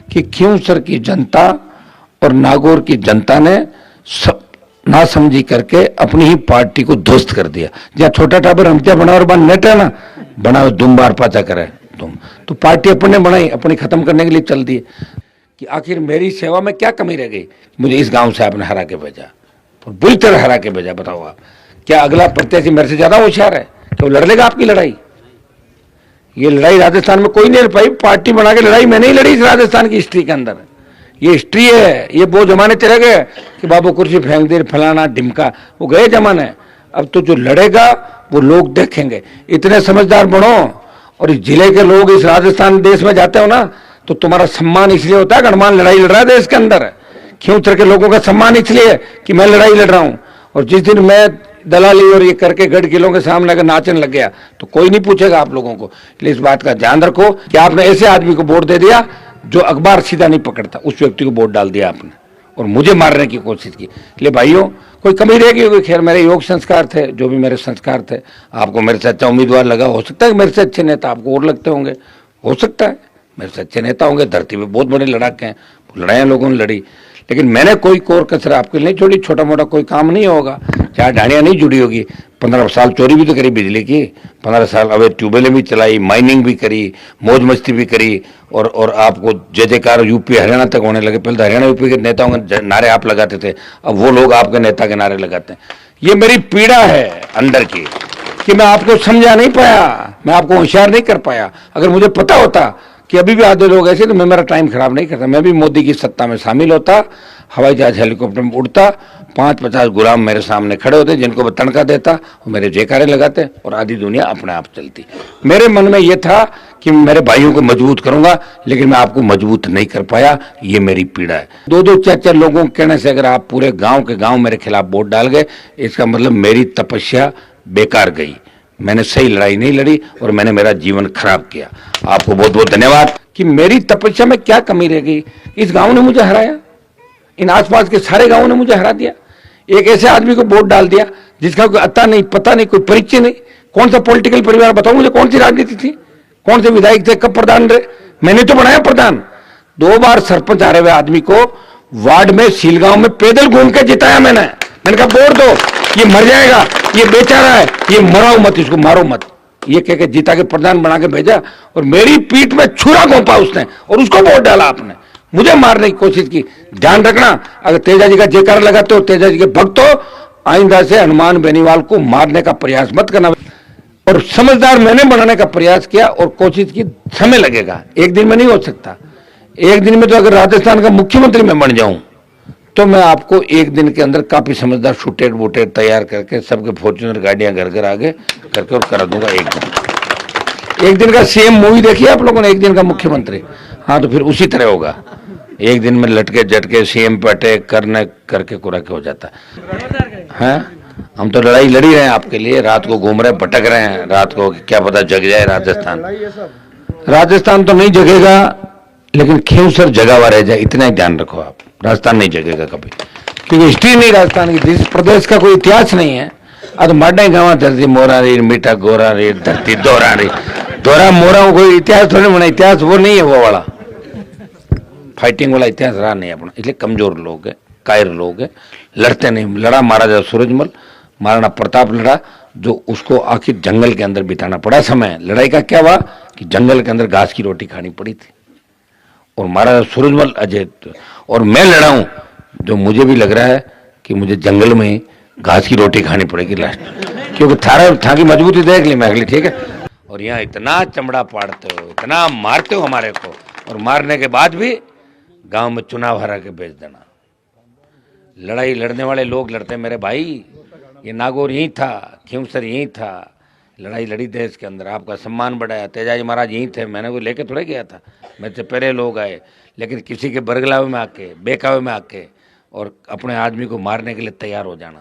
कि खींवसर की जनता और नागौर की जनता ने सब नासमझी करके अपनी ही पार्टी को ध्वस्त कर दिया। जहाँ छोटा टाबर हमत्या बना और बन नेट है ना, बनाओ दुम बार पाचा करे तुम, तो पार्टी अपने बनाई, अपनी खत्म करने के लिए चल दी। कि आखिर मेरी सेवा में क्या कमी रह गई? मुझे इस गांव से आपने हरा के भेजा, और बुरी तरह हरा के भेजा। बताओ आप, क्या अगला प्रत्याशी मेरे से ज्यादा होशियार है कि वो लड़ लेगा आपकी लड़ाई? ये लड़ाई राजस्थान में कोई नहीं लड़ पाई। पार्टी बना के लड़ाई मैंने ही लड़ी इस राजस्थान की हिस्ट्री के अंदर। ये हिस्ट्री है, ये वो जमाने चले गए कि बाबू कुर्सी फेंक दे फलाना ढिमका, वो गए जमाने। अब तो जो लड़ेगा वो लोग देखेंगे। इतने समझदार बनो, और इस जिले के लोग इस राजस्थान देश में जाते हो ना, तो तुम्हारा सम्मान इसलिए होता है कि हनुमान लड़ाई लड़ रहा है देश के अंदर। खींवसर के लोगों का सम्मान इसलिए कि मैं लड़ाई लड़ रहा हूं। और जिस दिन मैं दलाली और ये करके गढ़ किलों के सामने अगर नाचने लग गया तो कोई नहीं पूछेगा आप लोगों को। इसलिए इस बात का ध्यान रखो कि आपने ऐसे आदमी को वोट दे दिया जो अखबार सीधा नहीं पकड़ता, उस व्यक्ति को वोट डाल दिया आपने और मुझे मारने की कोशिश की। इसलिए भाइयों, कोई कमी रहेगी होगी। खैर, मेरे योग संस्कार थे, जो भी मेरे संस्कार थे। आपको मेरे से अच्छा उम्मीदवार लगा, हो सकता है कि मेरे से अच्छे नेता आपको और लगते होंगे, हो सकता है मेरे से अच्छे नेता होंगे। धरती में बहुत बड़े लड़ाके हैं, लड़ाइयाँ लोगों ने लड़ी, लेकिन मैंने कोई कोर कसर आपके लिए नहीं छोड़ी। छोटा मोटा कोई काम नहीं होगा, चाहे ढाणियाँ नहीं जुड़ी होगी। 15 साल चोरी भी तो करी बिजली की, 15 साल अवैध ट्यूबवेलें भी चलाई, माइनिंग भी करी, मौज मस्ती भी करी, और आपको जय जयकार यूपी हरियाणा तक होने लगे। पहले तो हरियाणा यूपी के नेताओं के नारे आप लगाते थे, अब वो लोग आपके नेता के नारे लगाते हैं। ये मेरी पीड़ा है अंदर की कि मैं आपको समझा नहीं पाया, मैं आपको होशियार नहीं कर पाया। अगर मुझे पता होता कि अभी भी आधे लोग ऐसे, तो मैं मेरा टाइम खराब नहीं करता। मैं भी मोदी की सत्ता में शामिल होता, हवाई जहाज हेलीकॉप्टर में उड़ता, 5-50 गुलाम मेरे सामने खड़े होते जिनको मैं तनखा देता, वो मेरे जयकारे लगाते और आधी दुनिया अपने आप चलती। मेरे मन में यह था कि मेरे भाइयों को मजबूत करूंगा, लेकिन मैं आपको मजबूत नहीं कर पाया। ये मेरी पीड़ा है। 2-2 4-4 लोगों के कहने से अगर आप पूरे गांव के गांव मेरे खिलाफ वोट डाल गए, इसका मतलब मेरी तपस्या बेकार गई। मैंने सही लड़ाई नहीं लड़ी और मैंने मेरा जीवन खराब किया। आपको बहुत बहुत धन्यवाद कि मेरी तपस्या में क्या कमी रह गई। इस गांव ने मुझे हराया, इन आसपास के सारे गांवों ने मुझे हरा दिया। एक ऐसे आदमी को वोट डाल दिया जिसका कोई अता नहीं, पता नहीं, कोई परिचय नहीं। कौन सा पॉलिटिकल परिवार, बताओ मुझे, कौन सी राजनीति थी, कौन से विधायक थे, कब प्रधान रहे? मैंने तो बनाया प्रधान। 2 बार सरपंच हारे हुए आदमी को वार्ड में सीलगांव में पैदल घूम के जिताया मैंने कहा वोट दो, ये मर जाएगा, ये बेचारा है, ये मराओ मत, इसको मारो मत। ये कह के जीता के प्रधान बना के भेजा, और मेरी पीठ में छुरा घोंपा उसने और उसको वोट डाला आपने, मुझे मारने की कोशिश की। ध्यान रखना, अगर तेजा जी का जयकार लगाते हो, तेजा जी के भक्त हो, आइंदा से हनुमान बेनीवाल को मारने का प्रयास मत करना। और समझदार मैंने बनाने का प्रयास किया और कोशिश की। समय लगेगा, एक दिन में नहीं हो सकता। एक दिन में तो अगर राजस्थान का मुख्यमंत्री मैं बन जाऊं तो मैं आपको एक दिन के अंदर काफी समझदार शूटेड वोटेड तैयार करके सबके फॉर्च्यूनर गाड़ियां घर घर आगे करके और करा दूंगा। एक दिन का सीएम मूवी देखिए आप लोगों ने, एक दिन का मुख्यमंत्री। हाँ, तो फिर उसी तरह होगा। एक दिन में लटके झटके सीएम पे अटैक करने करके कुरा के हो जाता है। हम तो लड़ाई लड़ी रहे हैं आपके लिए, रात को घूम रहे हैं, भटक रहे हैं रात को, क्या पता जग जाए राजस्थान। राजस्थान तो नहीं जगेगा, लेकिन खींवसर जगा हुआ रह जाए, इतना ही ध्यान रखो आप। राजस्थान नहीं जगेगा कभी, क्योंकि हिस्ट्री नहीं राजस्थान की, प्रदेश का कोई इतिहास नहीं है। अब मरने गाँव धरती मोरा रे, मीठा गोरा रे, धरती दोहरा रे, दोहरा मोरा, कोई इतिहास थोड़ी बना। इतिहास वो नहीं है, वो वाला फाइटिंग वाला इतिहास रहा नहीं अपना। इसलिए कमजोर लोग है, कायर लोग है, लड़ते नहीं। लड़ा महाराजा सूरजमल, महाराणा प्रताप लड़ा, जो उसको आखिर जंगल के अंदर बिताना पड़ा समय। लड़ाई का क्या हुआ कि जंगल के अंदर घास की रोटी खानी पड़ी थी, और महाराजा सूरजमल अजय। और मैं लड़ा हूं, जो मुझे भी लग रहा है कि मुझे जंगल में घास की रोटी खानी पड़ेगी लास्ट, क्योंकि था की मजबूती देख ली मैं अगली, ठीक है। और यहाँ इतना चमड़ा पाड़ते हो, इतना मारते हो हमारे को, और मारने के बाद भी गांव में चुनाव हरा के भेज देना। लड़ाई लड़ने वाले लोग लड़ते मेरे भाई। ये नागौर यहीं था, खींवसर यहीं था, लड़ाई लड़ी देश के अंदर, आपका सम्मान बढ़ाया। तेजाजी महाराज यहीं थे, मैंने वो लेके थोड़े गया था, मेरे से पहले लोग आए। लेकिन किसी के बरगलावे में आके, बेकावे में आके और अपने आदमी को मारने के लिए तैयार हो जाना,